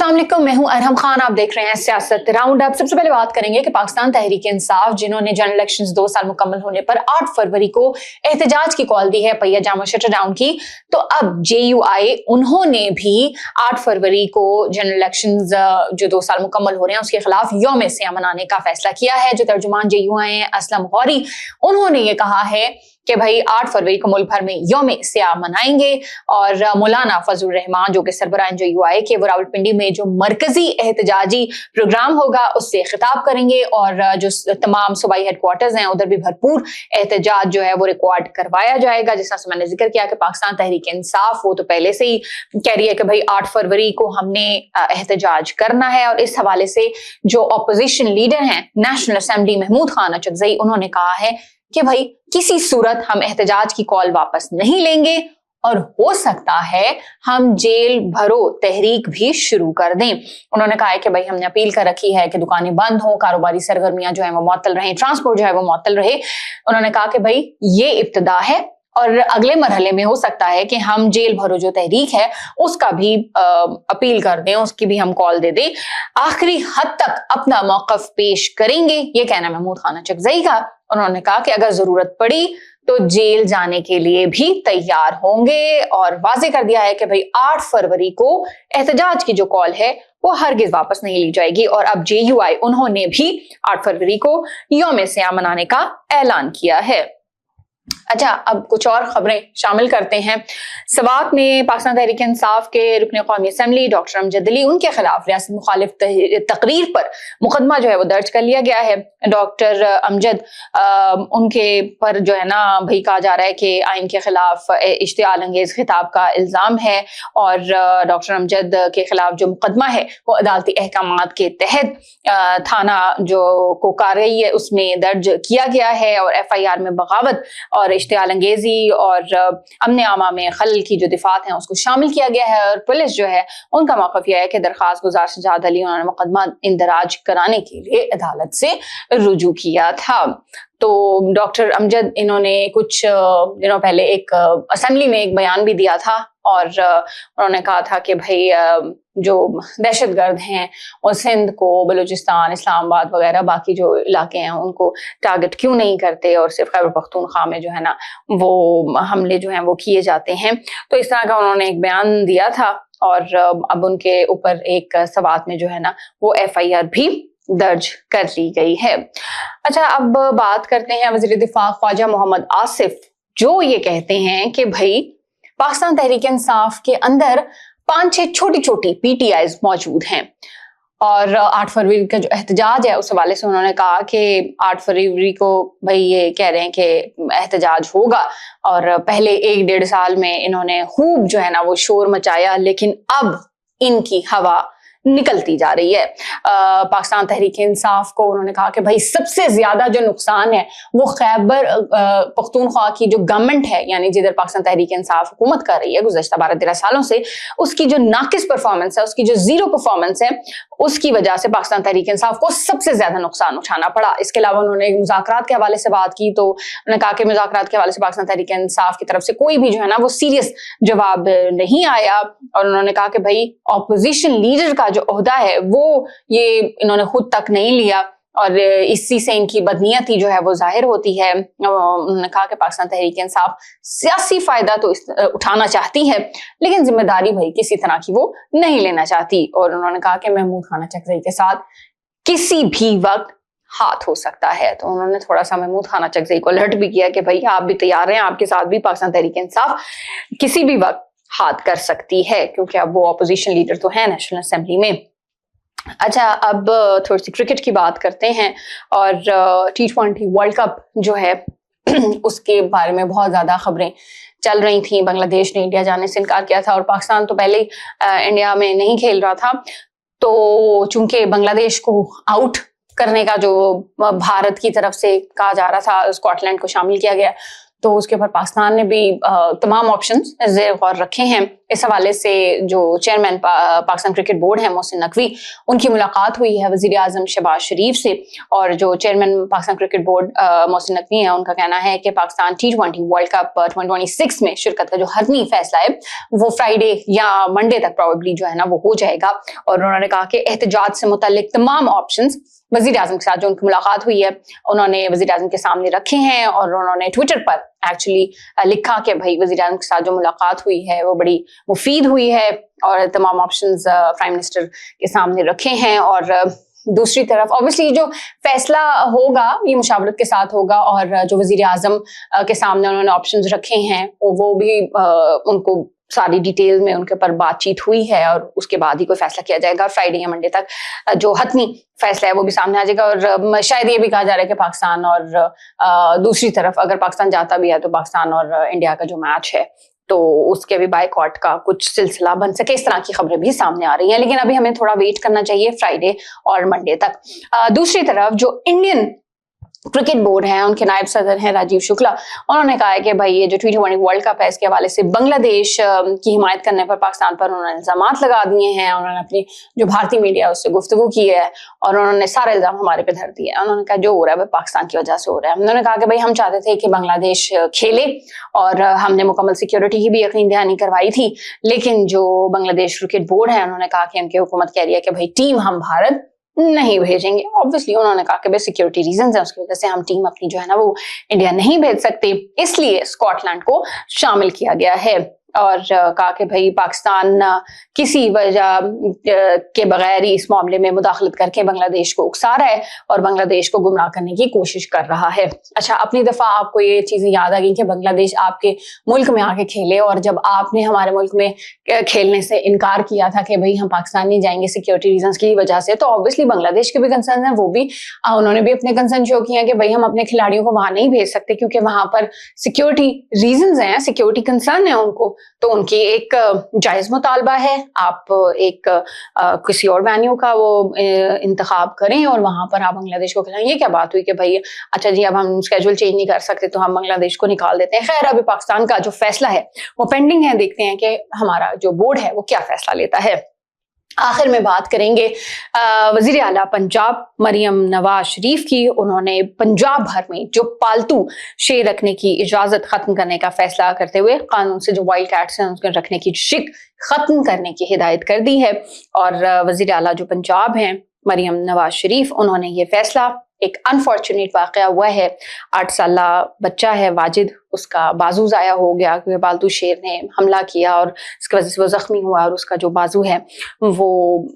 अस्सलाम वालेकुम, मैं हूं अरहम खान। आप देख रहे हैं सियासत राउंड अप। सबसे पहले बात करेंगे कि पाकिस्तान तहरीक इंसाफ, जिन्होंने जनरल इलेक्शंस 2 साल मुकम्मल होने पर 8 फरवरी को एहतजाज की कॉल दी है, पहिया जामा शटर डाउन की, तो अब JUI उन्होंने भी 8 फरवरी को जनरल इलेक्शंस जो 2 साल मुकम्मल हो रहे हैं उसके खिलाफ यौम सियाह मनाने का फैसला किया है। जो तर्जुमान JUI हैं असलम गौरी, उन्होंने ये कहा है कि भाई 8 फरवरी को मुल्क भर में यौम सियाह मनाएंगे और मौलाना फजलुर रहमान जो कि सरबराह JUI के, वो रावलपिंडी में जो मरकजी एहतजाजी प्रोग्राम होगा उससे खिताब करेंगे और जो तमाम सूबाई हेडक्वार्टर्स हैं उधर भी भरपूर एहतजाज जो है वो रिकॉर्ड करवाया जाएगा। जिस तरह से मैंने जिक्र किया कि पाकिस्तान तहरीक इंसाफ वो तो पहले से ही कह रही है कि भाई 8 फरवरी को हमने एहतजाज करना है, और इस हवाले से जो अपोजिशन लीडर हैं नेशनल असेंबली महमूद खान अचकजई, उन्होंने कहा है कि भाई किसी सूरत हम एहतजाज की कॉल वापस नहीं लेंगे और हो सकता है हम जेल भरो तहरीक भी शुरू कर दें। उन्होंने कहा है कि भाई हमने अपील कर रखी है कि दुकानें बंद हों, कारोबारी सरगर्मियां जो है वो मुअत्तल रहें, ट्रांसपोर्ट जो है वो मुअत्तल रहे। उन्होंने कहा कि भाई ये इब्तिदा है और अगले मरहले में हो सकता है कि हम जेल भरो जो तहरीक है उसका भी अपील कर दें, उसकी भी हम कॉल दे दें, आखिरी हद तक अपना मौकफ पेश करेंगे। ये कहना महमूद खान अचकजई का। उन्होंने कहा कि अगर जरूरत पड़ी तो जेल जाने के लिए भी तैयार होंगे, और वाजे कर दिया है कि भाई 8 फरवरी को एहतजाज की जो कॉल है वो हरगिज वापस नहीं ली जाएगी। और अब JUI उन्होंने भी 8 फरवरी को यौम सियाह मनाने का ऐलान किया है। अच्छा, अब कुछ और खबरें शामिल करते हैं। सवात में पाकिस्तान तहरीक इंसाफ के रुकन कौमी असम्बली डॉक्टर अमजद अली, उनके खिलाफ रियासत मुखालिफ तकरीर पर मुकदमा जो है वो दर्ज कर लिया गया है। डॉक्टर अमजद उनके पर जो है ना भाई कहा जा रहा है कि आइन के खिलाफ इश्तियाल अंगेज खिताब का इल्जाम है, और डॉक्टर अमजद के खिलाफ जो मुकदमा है वो अदालती अहकामात के तहत थाना जो कोकारई है उसमें दर्ज किया गया है, और FIR में बगावत और इश्तियाल अंगेजी और अमन आमा में खलल की जो दिफात हैं उसको शामिल किया गया है। और पुलिस जो है उनका मौक़िफ़ यह है कि दरख्वास्त गुजार सजाद अली उन्होंने मुकदमा इंदराज कराने के लिए अदालत से रुजू किया था। तो डॉक्टर अमजद इन्होंने कुछ दिनों पहले एक असेंबली में एक बयान भी दिया था, और उन्होंने कहा था कि भाई जो दहशतगर्द हैं और सिंध को, बलूचिस्तान, इस्लामाबाद वगैरह बाकी जो इलाके हैं उनको टारगेट क्यों नहीं करते, और सिर्फ खैबर पख्तूनख्वा में जो है ना वो हमले जो हैं वो किए जाते हैं। तो इस तरह का उन्होंने एक बयान दिया था, और अब उनके ऊपर एक सवात में जो है ना वो FIR भी दर्ज कर ली गई है। अच्छा, अब बात करते हैं वज़ीर दिफा ख्वाजा मोहम्मद आसिफ, जो ये कहते हैं कि भाई पाकिस्तान तहरीक इंसाफ के अंदर 5-6 छोटी छोटी PTIs मौजूद हैं, और 8 फरवरी का जो एहतजाज है उस हवाले से उन्होंने कहा कि 8 फरवरी को भाई ये कह रहे हैं कि एहतजाज होगा, और पहले 1-1.5 साल में इन्होंने खूब जो है ना वो शोर मचाया, लेकिन अब इनकी हवा निकलती जा रही है। पाकिस्तान तहरीक इंसाफ को उन्होंने कहा कि भाई सबसे ज्यादा जो नुकसान है वो खैबर पख्तूनख्वा की जो गवर्नमेंट है, यानी जिधर पाकिस्तान तहरीक इंसाफ हुकूमत कर रही है गुज़श्ता 12-13 सालों से, उसकी जो नाकिस परफॉर्मेंस है, उसकी जो जीरो परफॉर्मेंस है, उसकी वजह से पाकिस्तान तहरीक इंसाफ को सबसे ज्यादा नुकसान उठाना पड़ा। इसके अलावा उन्होंने मुज़ाकरात के हवाले से बात की, तो उन्होंने कहा कि मुज़ाकरात के हवाले से पाकिस्तान तहरीक इंसाफ की तरफ से कोई भी जो है ना वो सीरियस जवाब नहीं आया, और उन्होंने कहा कि भाई अपोजिशन लीडर का जो ओहदा है वो ये इन्होंने खुद तक नहीं लिया, और इसी से इनकी बदनीयती जो है वो जाहिर होती है। उन्होंने कहा कि पाकिस्तान तहरीक इंसाफ सियासी फायदा तो उठाना चाहती है, लेकिन जिम्मेदारी भाई किसी तरह की वो नहीं लेना चाहती। और उन्होंने कहा कि महमूद खान अचकजई के साथ किसी भी वक्त हाथ हो सकता है। तो उन्होंने थोड़ा सा महमूद खान अचकजई को अलर्ट भी किया कि भाई आप भी तैयार हैं, आपके साथ भी पाकिस्तान तहरीक इंसाफ किसी भी वक्त हाथ कर सकती है, क्योंकि अब वो अपोजिशन लीडर तो है नेशनल असेंबली में। अच्छा, अब थोड़ी सी क्रिकेट की बात करते हैं, और T20 वर्ल्ड कप जो है उसके बारे में बहुत ज़्यादा खबरें चल रही थी। बांग्लादेश ने इंडिया जाने से इनकार किया था, और पाकिस्तान तो पहले ही इंडिया में नहीं खेल रहा था, तो चूंकि बांग्लादेश को आउट करने का जो भारत की तरफ से कहा जा रहा था, स्कॉटलैंड को शामिल किया गया, तो उसके ऊपर पाकिस्तान ने भी तमाम ऑप्शंस ज़ेर गौर रखे हैं। इस हवाले से जो चेयरमैन पाकिस्तान क्रिकेट बोर्ड है मोहसिन नकवी, उनकी मुलाकात हुई है वजीर आजम शहबाज शरीफ से। और जो chairman Pakistan cricket board Mohsin Naqvi है, उनका कहना है कि पाकिस्तान T20 वर्ल्ड कप 2026 में शिरकत का जो हतमी फैसला है वो फ्राइडे या मंडे तक प्रोबेबली जो है ना वो हो जाएगा। और उन्होंने कहा कि एहतजाज से मुताल्लिक तमाम ऑप्शंस वजीर आजम के साथ जो उनकी मुलाकात हुई है उन्होंने वजीर आजम के सामने रखे हैं। और उन्होंने ट्विटर पर एक्चुअली लिखा कि भाई वजीर आजम के साथ जो मुलाकात हुई है वो बड़ी मुफीद हुई है और तमाम ऑप्शंस प्राइम मिनिस्टर के सामने रखे हैं। और दूसरी तरफ ऑब्वियसली जो फैसला होगा ये मुशावरत के साथ होगा और जो वजीर आजम के सामने उन्होंने ऑप्शंस रखे हैं वो भी उनको सारी डिटेल में उनके ऊपर बातचीत हुई है और उसके बाद ही कोई फैसला किया जाएगा। फ्राइडे या मंडे तक जो हतमी फैसला है वो भी सामने आ जाएगा। और शायद ये भी कहा जा रहा है कि पाकिस्तान और दूसरी तरफ अगर पाकिस्तान जाता भी है तो पाकिस्तान और इंडिया का जो मैच है तो उसके भी बाइकआउट का कुछ सिलसिला बन सके, इस तरह की खबरें भी सामने आ रही हैं। लेकिन अभी हमें थोड़ा वेट करना चाहिए फ्राइडे और मंडे तक। दूसरी तरफ जो इंडियन क्रिकेट बोर्ड है उनके नायब सदर हैं राजीव शुक्ला, उन्होंने कहा है कि भाई ये जो T20 वर्ल्ड कप है इसके हवाले से बांग्लादेश की हिमायत करने पर पाकिस्तान पर उन्होंने इल्जामात लगा दिए हैं। उन्होंने अपनी जो भारतीय मीडिया है उससे गुफ्तगू की है और उन्होंने सारे इल्जाम हमारे पे धर दिए। उन्होंने कहा जो हो रहा है वो पाकिस्तान की वजह से हो रहा है। उन्होंने कहा कि भाई हम चाहते थे कि बांग्लादेश खेले और हमने मुकम्मल सिक्योरिटी की भी यकीन दहानी करवाई थी, लेकिन जो बांग्लादेश क्रिकेट बोर्ड है उन्होंने कहा कि उनकी हुकूमत कह रही है कि भाई टीम हम भारत नहीं भेजेंगे। ऑब्वियसली उन्होंने कहा कि भाई सिक्योरिटी रीजंस है उसकी वजह से हम टीम अपनी जो है ना वो इंडिया नहीं भेज सकते, इसलिए स्कॉटलैंड को शामिल किया गया है। और कहा कि भाई पाकिस्तान किसी वजह के बगैर ही इस मामले में मुदाखलत करके बांग्लादेश को उकसा रहा है और बांग्लादेश को गुमराह करने की कोशिश कर रहा है। अच्छा, अपनी दफा आपको ये चीजें याद आ गई कि बांग्लादेश आपके मुल्क में आके खेले और जब आपने हमारे मुल्क में खेलने से इनकार किया था कि भाई हम पाकिस्तान नहीं जाएंगे सिक्योरिटी रीजंस की वजह से, तो ऑब्वियसली बांग्लादेश के भी कंसर्न है, वो भी उन्होंने भी अपने कंसर्न शो किए कि भाई हम अपने खिलाड़ियों को वहां नहीं भेज सकते क्योंकि वहां पर सिक्योरिटी रीजंस हैं, सिक्योरिटी कंसर्न है उनको। तो उनकी एक जायज मुतालबा है आप एक किसी और वेन्यू का वो इंतखाब करें और वहां पर आप बांग्लादेश को खिलाएं। ये क्या बात हुई कि भाई अच्छा जी अब हम स्केड्यूल चेंज नहीं कर सकते तो हम बांग्लादेश को निकाल देते हैं। खैर अभी पाकिस्तान का जो फैसला है वो पेंडिंग है, देखते हैं कि हमारा जो बोर्ड है वो क्या फैसला लेता है। आखिर में बात करेंगे वजीर आला पंजाब मरियम नवाज शरीफ की। उन्होंने पंजाब भर में जो पालतू शेर रखने की इजाजत खत्म करने का फैसला करते हुए कानून से जो वाइल्ड कैट्स हैं उसके रखने की शिक खत्म करने की हिदायत कर दी है। और वजीर आला जो पंजाब हैं मरियम नवाज शरीफ, उन्होंने ये फैसला, एक अनफॉर्चुनेट वाकया हुआ है, 8 साला बच्चा है वाजिद, उसका बाजू जाया हो गया क्योंकि पालतू शेर ने हमला किया और इसकी वजह से वो जख्मी हुआ और उसका जो बाजू है वो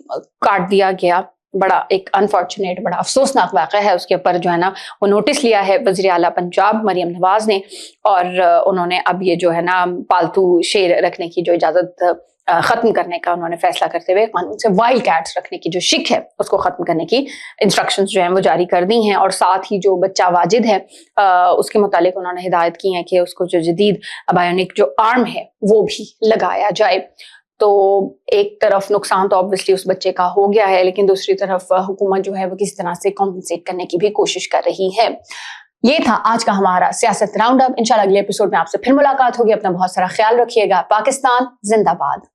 काट दिया गया। बड़ा एक अनफॉर्चुनेट बड़ा अफसोसनाक वाक़या है। उसके ऊपर जो है ना वो नोटिस लिया है वज़ीर आला पंजाब मरियम नवाज ने और उन्होंने अब ये जो है ना पालतू शेर रखने की जो इजाज़त खत्म करने का उन्होंने फैसला करते हुए कानून से वाइल्ड कैट्स रखने की जो शिक है उसको खत्म करने की इंस्ट्रक्शंस जो हैं वो जारी कर दी हैं। और साथ ही जो बच्चा वाजिद है उसके मुतालिक उन्होंने हिदायत की है कि उसको जो जदीद बायोनिक जो आर्म है वो भी लगाया जाए। तो एक तरफ नुकसान तो ऑब्वियसली उस बच्चे का हो गया है, लेकिन दूसरी तरफ हुकूमत जो है वो किसी तरह से कॉम्पनसेट करने की भी कोशिश कर रही है। ये था आज का हमारा सियासत राउंड अप। इंशाल्लाह अगले एपिसोड में आपसे फिर मुलाकात होगी। अपना बहुत सारा ख्याल रखिएगा। पाकिस्तान जिंदाबाद।